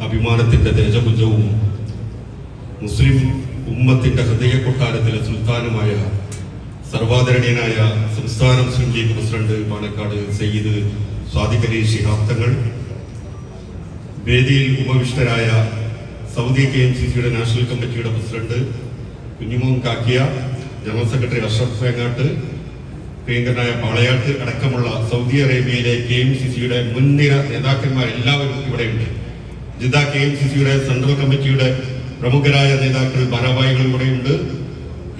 അഭിമാനത്തിന്റെ തേജപുഞ്ചവും മുസ്ലിം ഉമ്മത്തിന്റെ ഹൃദയ കൊട്ടാരത്തിലെ സുൽത്താനുമായ സർവാദരണീയനായ സംസ്ഥാന മുസ്ലിം ലീഗ് പ്രസിഡന്റ് പാണക്കാട് സയ്യിദ് സ്വാദിഖ് അലി ശിഹാബ് തങ്ങൾ, വേദിയിൽ ഉപവിഷ്ടരായ സൗദി KMCCയുടെ നാഷണൽ കമ്മിറ്റിയുടെ president Kunjumon കാക്കിയ, general secretary Ashraf Vengatt, പ്രിയങ്കരനായ പാളയാട്ട് അടക്കമുള്ള സൗദി അറേബ്യയിലെ KMCCയുടെ മുൻനിര നേതാക്കന്മാർ എല്ലാവരും ഇവിടെയുണ്ട്. ജിദ്ദ KMCCയുടെ സെൻട്രൽ കമ്മിറ്റിയുടെ പ്രമുഖരായ നേതാക്കൾ ഭാരവാഹികൾ ഇവിടെയുണ്ട്.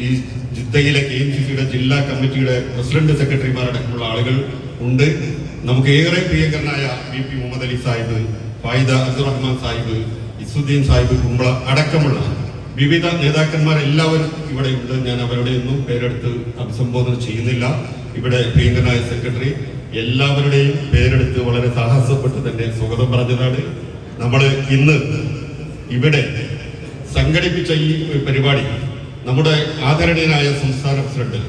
ഈ ജിദ്ദയിലെ KMCCയുടെ ജില്ലാ കമ്മിറ്റിയുടെ പ്രസിഡന്റ് സെക്രട്ടറിമാരടക്കമുള്ള ആളുകൾ ഉണ്ട്. നമുക്ക് ഏറെ പ്രിയങ്കരനായ VP മുഹമ്മദ് അലി സാഹിബ്, ഫായിദ അബ്ദുറഹ്മാൻ സാഹിബ്, ഇസുദ്ദീൻ സാഹിബ് കുമ്പള അടക്കമുള്ള വിവിധ നേതാക്കന്മാർ എല്ലാവരും ഇവിടെ ഉണ്ട്. ഞാൻ അവരുടെ ഒന്നും പേരെടുത്ത് അഭിസംബോധന ചെയ്യുന്നില്ല. ഇവിടെ പ്രിയങ്കരനായ സെക്രട്ടറി എല്ലാവരുടെയും പേരെടുത്ത് വളരെ സാഹസപ്പെട്ട് തന്നെ സ്വാഗതം പറഞ്ഞതാണ്. നമ്മൾ ഇന്ന് ഇവിടെ സംഘടിപ്പിച്ച ഈ പരിപാടി നമ്മുടെ ആദരണീയനായ സംസ്ഥാന പ്രസിഡന്റ്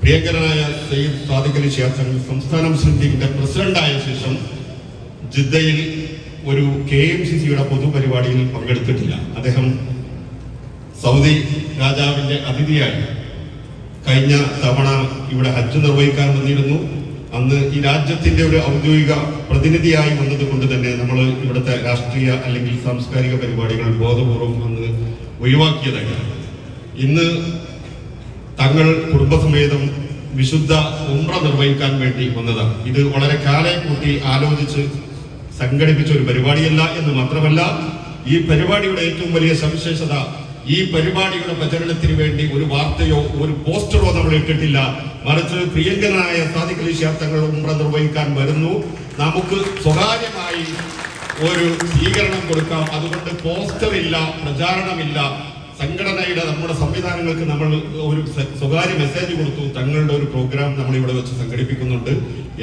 പ്രിയങ്കരനായ സയ്യിദ് സ്വാദിഖ് അലി ശിഹാബ് തങ്ങൾ സംസ്ഥാന മുസ്ലിം ലീഗിന്റെ പ്രസിഡന്റായ ശേഷം ജിദ്ദയിൽ ഒരു KMCCയുടെ പൊതുപരിപാടിയിൽ പങ്കെടുത്തിട്ടില്ല. അദ്ദേഹം സൗദി രാജാവിന്റെ അതിഥിയായി കഴിഞ്ഞ തവണ ഇവിടെ ഹജ്ജ് നിർവഹിക്കാൻ വന്നിരുന്നു. അന്ന് ഈ രാജ്യത്തിന്റെ ഒരു ഔദ്യോഗിക പ്രതിനിധിയായി വന്നത് കൊണ്ട് തന്നെ നമ്മൾ ഇവിടുത്തെ രാഷ്ട്രീയ അല്ലെങ്കിൽ സാംസ്കാരിക പരിപാടികൾ ബോധപൂർവം അന്ന് ഒഴിവാക്കിയതായി. ഇന്ന് തങ്ങൾ കുടുംബസമേതം വിശുദ്ധ ഉംറ നിർവഹിക്കാൻ വേണ്ടി വന്നതാണ്. ഇത് വളരെ കാലം കൂട്ടി ആലോചിച്ച് സംഘടിപ്പിച്ച ഒരു പരിപാടിയല്ല എന്ന് മാത്രമല്ല, ഈ പരിപാടിയുടെ ഏറ്റവും വലിയ സവിശേഷത, ഈ പരിപാടിയുടെ പ്രചരണത്തിന് വേണ്ടി ഒരു വാർത്തയോ ഒരു പോസ്റ്ററോ നമ്മൾ ഇട്ടിട്ടില്ല. മറിച്ച് പ്രിയങ്കരനായ സ്വാദിഖ് അലി ശിഹാബ് തങ്ങൾ ഉംറ നിർവഹിക്കാൻ വരുന്നു, നമുക്ക് സ്വകാര്യമായി ഒരു സ്വീകരണം കൊടുക്കാം, അതുകൊണ്ട് പോസ്റ്റർ ഇല്ല, പ്രചാരണമില്ല. സംഘടനയുടെ നമ്മുടെ സംവിധാനങ്ങൾക്ക് നമ്മൾ ഒരു സ്വകാര്യ മെസ്സേജ് കൊടുത്തു, തങ്ങളുടെ ഒരു പ്രോഗ്രാം നമ്മൾ ഇവിടെ വെച്ച് സംഘടിപ്പിക്കുന്നുണ്ട്,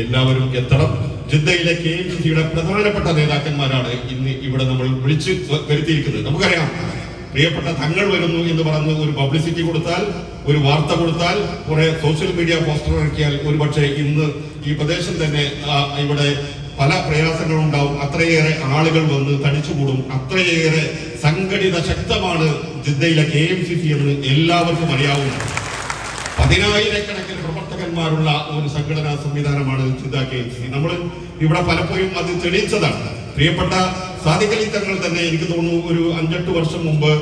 എല്ലാവരും എത്തണം. ജിദ്ദയിലെ KMCCയുടെ പ്രധാനപ്പെട്ട നേതാക്കന്മാരാണ് ഇന്ന് ഇവിടെ നമ്മൾ വിളിച്ച് വരുത്തിയിരിക്കുന്നത്. നമുക്കറിയാം, പ്രിയപ്പെട്ട തങ്ങൾ വരുന്നു എന്ന് പറഞ്ഞ് ഒരു പബ്ലിസിറ്റി കൊടുത്താൽ, ഒരു വാർത്ത കൊടുത്താൽ, കുറെ സോഷ്യൽ മീഡിയ പോസ്റ്റർ ഇറക്കിയാൽ ഒരുപക്ഷെ ഇന്ന് ഈ പ്രദേശം തന്നെ ഇവിടെ പല പ്രയാസങ്ങളും ഉണ്ടാവും. അത്രയേറെ ആളുകൾ വന്ന് തടിച്ചുകൂടും. അത്രയേറെ സംഘടിത ശക്തമാണ് ജിദ്ദയിലെ KMCC എന്ന് എല്ലാവർക്കും അറിയാവുന്ന 10,000-കണക്കിന് പ്രവർത്തകന്മാരുള്ള ഒരു സംഘടനാ സംവിധാനമാണ് ജിദ്ദ KMCC. നമ്മൾ ഇവിടെ പലപ്പോഴും അത് തെളിയിച്ചതാണ്. പ്രിയപ്പെട്ട സ്വാദിഖ് അലി തങ്ങൾ തന്നെ എനിക്ക് തോന്നുന്നു ഒരു 5-8 വർഷം മുമ്പ്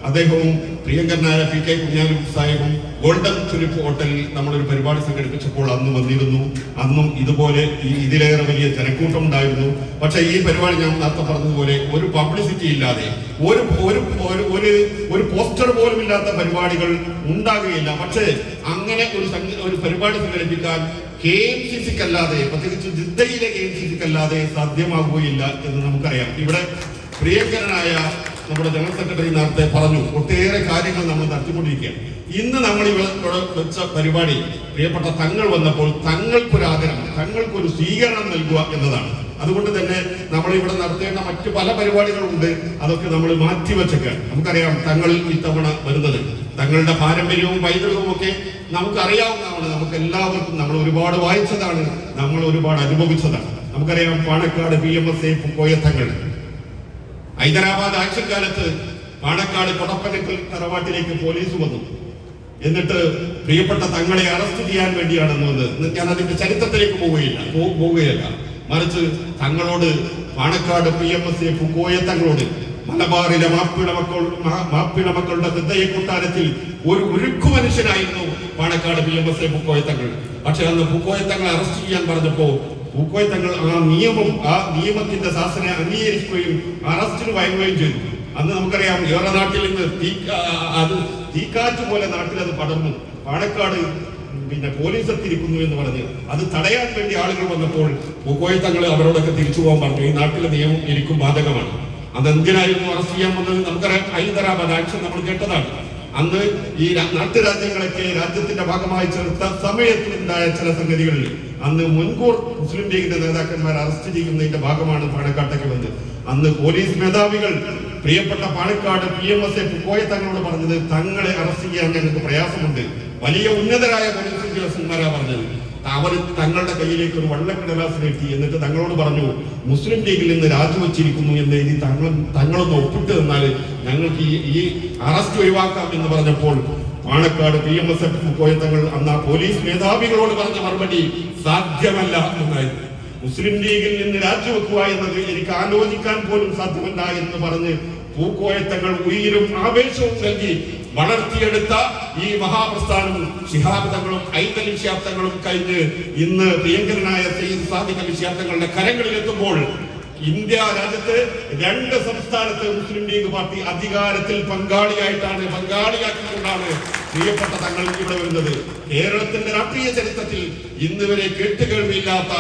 അദ്ദേഹവും പ്രിയങ്കരനായ PK കുഞ്ഞാലി സാഹിബും ഗോൾഡൻ തുലിപ്പ് ഹോട്ടലിൽ നമ്മളൊരു പരിപാടി സംഘടിപ്പിച്ചപ്പോൾ അന്ന് വന്നിരുന്നു. അന്നും ഇതുപോലെ ഇതിലേറെ വലിയ ജനക്കൂട്ടം ഉണ്ടായിരുന്നു. പക്ഷെ ഈ പരിപാടി ഞാൻ നേരത്തെ പറഞ്ഞതുപോലെ ഒരു പബ്ലിസിറ്റി ഇല്ലാതെ, ഒരു പോസ്റ്റർ പോലും ഇല്ലാത്ത പരിപാടികൾ ഉണ്ടാകുകയില്ല. പക്ഷേ അങ്ങനെ ഒരു പരിപാടി സംഘടിപ്പിക്കാൻ KMCCക്കല്ലാതെ, പ്രത്യേകിച്ച് ജിദ്ദയിലെ KMCCക്കല്ലാതെ സാധ്യമാകുകയില്ല എന്ന് നമുക്കറിയാം. ഇവിടെ പ്രിയങ്കരനായ നമ്മുടെ ജനറൽ സെക്രട്ടറി നേരത്തെ പറഞ്ഞു, ഒട്ടേറെ കാര്യങ്ങൾ നമ്മൾ നടത്തിക്കൊണ്ടിരിക്കുകയാണ്. ഇന്ന് നമ്മൾ ഇവിടെ വെച്ച പരിപാടി പ്രിയപ്പെട്ട തങ്ങൾ വന്നപ്പോൾ തങ്ങൾക്കൊരു ആദരം, തങ്ങൾക്കൊരു സ്വീകരണം നൽകുക എന്നതാണ്. അതുകൊണ്ട് തന്നെ നമ്മൾ ഇവിടെ നടത്തേണ്ട മറ്റു പല പരിപാടികളുണ്ട്, അതൊക്കെ നമ്മൾ മാറ്റിവെച്ചേക്കാണ്. നമുക്കറിയാം തങ്ങൾ ഇത്തവണ വരുന്നത്, തങ്ങളുടെ പാരമ്പര്യവും പൈതൃകവും ഒക്കെ നമുക്കറിയാവുന്നതാണ്. നമുക്ക് എല്ലാവർക്കും നമ്മൾ ഒരുപാട് വായിച്ചതാണ്, നമ്മൾ ഒരുപാട് അനുഭവിച്ചതാണ്. നമുക്കറിയാം പാണക്കാട് PMSA പൂക്കോയ തങ്ങൾ ഹൈദരാബാദ് ആക്ഷൻ കാലത്ത് പാണക്കാട് കൊടപ്പനക്കൽ തറവാട്ടിലേക്ക് പോലീസ് വന്നു. എന്നിട്ട് പ്രിയപ്പെട്ട തങ്ങളെ അറസ്റ്റ് ചെയ്യാൻ വേണ്ടിയാണ് വന്നത്. ഞാൻ അതിന്റെ ചരിത്രത്തിലേക്ക് പോവുകയല്ല, മറിച്ച് തങ്ങളോട് പാണക്കാട് PMSA പൂക്കോയ തങ്ങളോട് മലബാറിലെ മാപ്പിള മക്കളുടെ ഹൃദയ കൊട്ടാരത്തിൽ ഒരു ഉരുക്കു മനുഷ്യനായിരുന്നു പാണക്കാട് PMSA പൂക്കോയ തങ്ങൾ. പക്ഷെ അന്ന് പൂക്കോയ തങ്ങളെ അറസ്റ്റ് ചെയ്യാൻ പറഞ്ഞപ്പോ പൂക്കോയ തങ്ങൾ ആ നിയമത്തിന്റെ ശാസന അംഗീകരിക്കുകയും അറസ്റ്റിന് വഴങ്ങുകയും ചെയ്തു. അന്ന് നമുക്കറിയാം ഏറെ നാട്ടിൽ നിന്ന് തീക്കാറ്റ് പോലെ നാട്ടിൽ അത് പടർന്നു. പാണക്കാട് പോലീസ് എത്തിയിരിക്കുന്നു എന്ന് പറഞ്ഞ് അത് തടയാൻ വേണ്ടി ആളുകൾ വന്നപ്പോൾ പൂക്കോയ തങ്ങൾ അവരോടൊക്കെ തിരിച്ചു പോകാൻ പറഞ്ഞു. ഈ നാട്ടിലെ നിയമം എനിക്കും ബാധകമാണ്. അതെന്തിനായിരുന്നു അറസ്റ്റ് ചെയ്യാൻ വന്നത്? നമുക്കറിയാം ഹൈദരാബാദ് ആക്ഷൻ നമ്മൾ കേട്ടതാണ്. അന്ന് ഈ നാട്ടുരാജ്യങ്ങളൊക്കെ രാജ്യത്തിന്റെ ഭാഗമായി ചേർത്ത സമയത്ത് ഉണ്ടായ ചില സംഗതികളിൽ അന്ന് മുൻകൂർ മുസ്ലിം ലീഗിന്റെ നേതാക്കന്മാർ അറസ്റ്റ് ചെയ്യുന്നതിന്റെ ഭാഗമാണ് പാണക്കാട്ടേക്ക് വന്നത്. അന്ന് പോലീസ് മേധാവികൾ പ്രിയപ്പെട്ട പാണക്കാട് PMSA പൂക്കോയ തങ്ങളോട് പറഞ്ഞത്, തങ്ങളെ അറസ്റ്റ് ചെയ്യാൻ ഞങ്ങൾക്ക് പ്രയാസമുണ്ട്. വലിയ ഉന്നതരായ പോലീസ് ഉദ്യോഗസ്ഥന്മാരാ പറഞ്ഞത്. അവർ തങ്ങളുടെ കയ്യിലേക്ക് ഒരു വെള്ളക്കടലാസ് നീട്ടി. എന്നിട്ട് തങ്ങളോട് പറഞ്ഞു, മുസ്ലിം ലീഗിൽ നിന്ന് രാജിവെച്ചിരിക്കുന്നു എന്ന് എഴുതി തങ്ങളൊന്ന് ഒപ്പിട്ട് തന്നാൽ ഞങ്ങൾക്ക് ഈ അറസ്റ്റ് ഒഴിവാക്കാം എന്ന് പറഞ്ഞപ്പോൾ പാണക്കാട് PMSF കോയത്തങ്ങൾ അന്ന് ആ പോലീസ് മേധാവികളോട് പറഞ്ഞ മറുപടി സാധ്യമല്ല എന്നായിരുന്നു. മുസ്ലിം ലീഗിൽ നിന്ന് രാജിവെക്കുക എന്നത് എനിക്ക് ആലോചിക്കാൻ പോലും സാധ്യമല്ല എന്ന് പറഞ്ഞ് പൂക്കോയത്തങ്ങൾ ഉയിരും ആവേശവും നൽകി വളർത്തിയെടുത്ത ഈ മഹാപ്രസ്ഥാനം ശിഹാബ് തങ്ങളും ഐതലി ശിഹാബ് തങ്ങളും കഴിഞ്ഞ് ഇന്ന് പ്രിയങ്കരനായ സയ്യിദ് സാദിഖ് അലി ശിഹാബ് തങ്ങളുടെ കരങ്ങളിലെത്തുമ്പോൾ ഇന്ത്യ രാജ്യത്ത് 2 സംസ്ഥാനത്ത് മുസ്ലിം ലീഗ് പാർട്ടി അധികാരത്തിൽ പങ്കാളിയാക്കിക്കൊണ്ടാണ് പ്രിയപ്പെട്ട തങ്ങൾ ഇവിടെ വരുന്നത്. കേരളത്തിന്റെ രാഷ്ട്രീയ ചരിത്രത്തിൽ ഇന്ന് വരെ കേട്ടുകേൾവിയില്ലാത്ത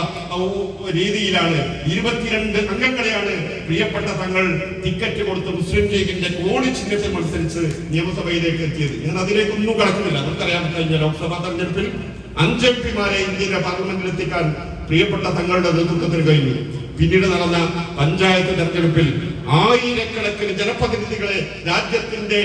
രീതിയിലാണ് 22 അംഗങ്ങളെയാണ് പ്രിയപ്പെട്ട തങ്ങൾ ടിക്കറ്റ് കൊടുത്ത് മുസ്ലിം ലീഗിന്റെ കോണി ചിഹ്നത്തിൽ മത്സരിച്ച് നിയമസഭയിലേക്ക് എത്തിയത്. ഞാൻ അതിലേക്കൊന്നും കടക്കുന്നില്ല. നമുക്കറിയാം, കഴിഞ്ഞ ലോക്സഭാ തെരഞ്ഞെടുപ്പിൽ 5 MP-മാരെ ഇന്ത്യയുടെ പാർലമെന്റിൽ എത്തിക്കാൻ പ്രിയപ്പെട്ട തങ്ങളുടെ നേതൃത്വത്തിൽ കഴിഞ്ഞു. പിന്നീട് നടന്ന പഞ്ചായത്ത് തെരഞ്ഞെടുപ്പിൽ 1000കണക്കിന് ജനപ്രതിനിധികളെ രാജ്യത്തിന്റെ